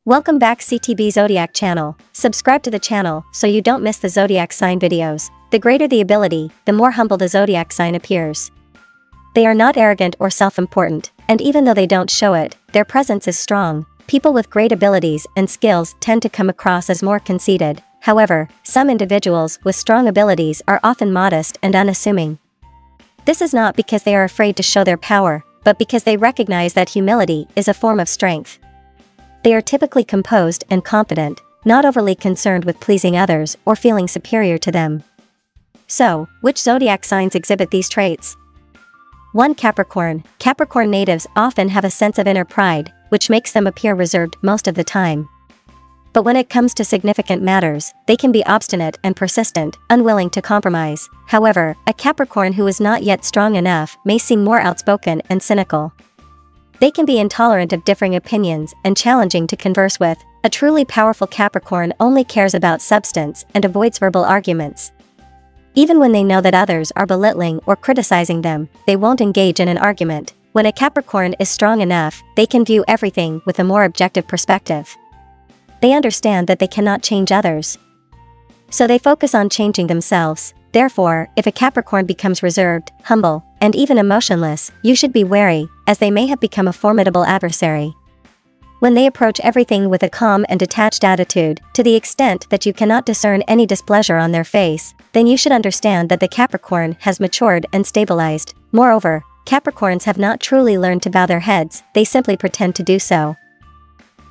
Welcome back CTBzodiac channel. Subscribe to the channel so you don't miss the zodiac sign videos. The greater the ability, the more humble the zodiac sign appears. They are not arrogant or self-important, and even though they don't show it, their presence is strong. People with great abilities and skills tend to come across as more conceited. However, some individuals with strong abilities are often modest and unassuming. This is not because they are afraid to show their power, but because they recognize that humility is a form of strength. They are typically composed and confident, not overly concerned with pleasing others or feeling superior to them. So, which zodiac signs exhibit these traits? 1. Capricorn. Capricorn natives often have a sense of inner pride, which makes them appear reserved most of the time. But when it comes to significant matters, they can be obstinate and persistent, unwilling to compromise. However, a Capricorn who is not yet strong enough may seem more outspoken and cynical. They can be intolerant of differing opinions and challenging to converse with. A truly powerful Capricorn only cares about substance and avoids verbal arguments. Even when they know that others are belittling or criticizing them, they won't engage in an argument. When a Capricorn is strong enough, they can view everything with a more objective perspective. They understand that they cannot change others, so they focus on changing themselves. Therefore, if a Capricorn becomes reserved, humble, and even emotionless, you should be wary, as they may have become a formidable adversary. When they approach everything with a calm and detached attitude, to the extent that you cannot discern any displeasure on their face, then you should understand that the Capricorn has matured and stabilized. Moreover, Capricorns have not truly learned to bow their heads, they simply pretend to do so.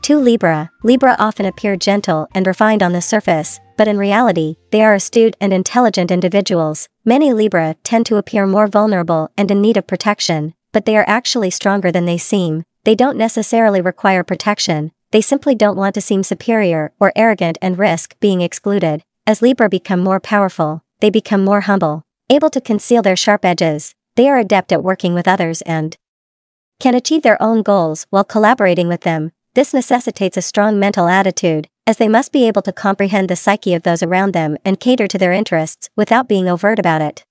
2. Libra. Libra often appear gentle and refined on the surface, but in reality, they are astute and intelligent individuals. Many Libra tend to appear more vulnerable and in need of protection, but they are actually stronger than they seem. They don't necessarily require protection, they simply don't want to seem superior or arrogant and risk being excluded. As Libra become more powerful, they become more humble, able to conceal their sharp edges. They are adept at working with others and can achieve their own goals while collaborating with them. This necessitates a strong mental attitude, as they must be able to comprehend the psyche of those around them and cater to their interests without being overt about it.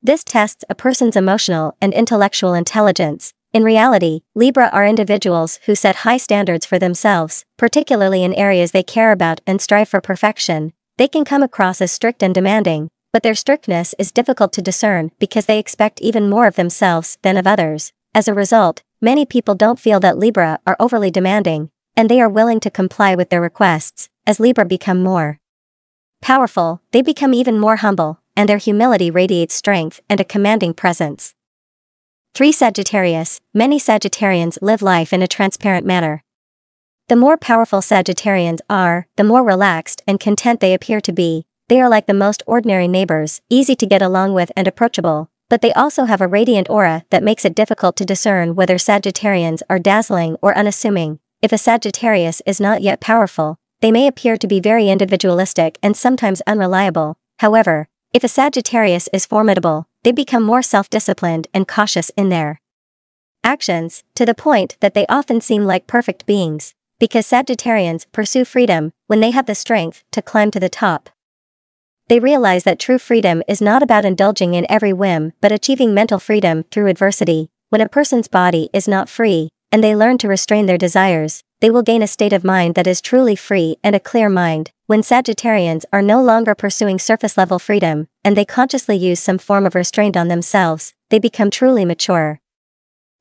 This tests a person's emotional and intellectual intelligence. In reality, Libra are individuals who set high standards for themselves, particularly in areas they care about and strive for perfection. They can come across as strict and demanding, but their strictness is difficult to discern because they expect even more of themselves than of others. As a result, many people don't feel that Libra are overly demanding, and they are willing to comply with their requests. As Libra become more powerful, they become even more humble, and their humility radiates strength and a commanding presence. 3. Sagittarius. Many Sagittarians live life in a transparent manner. The more powerful Sagittarians are, the more relaxed and content they appear to be. They are like the most ordinary neighbors, easy to get along with and approachable, but they also have a radiant aura that makes it difficult to discern whether Sagittarians are dazzling or unassuming. If a Sagittarius is not yet powerful, they may appear to be very individualistic and sometimes unreliable. However, if a Sagittarius is formidable, they become more self-disciplined and cautious in their actions, to the point that they often seem like perfect beings, because Sagittarians pursue freedom when they have the strength to climb to the top. They realize that true freedom is not about indulging in every whim but achieving mental freedom through adversity. When a person's body is not free, and they learn to restrain their desires, they will gain a state of mind that is truly free and a clear mind. When Sagittarians are no longer pursuing surface-level freedom, and they consciously use some form of restraint on themselves, they become truly mature.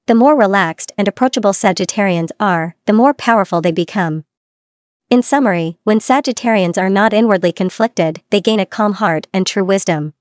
The more relaxed and approachable Sagittarians are, the more powerful they become. In summary, when Sagittarians are not inwardly conflicted, they gain a calm heart and true wisdom.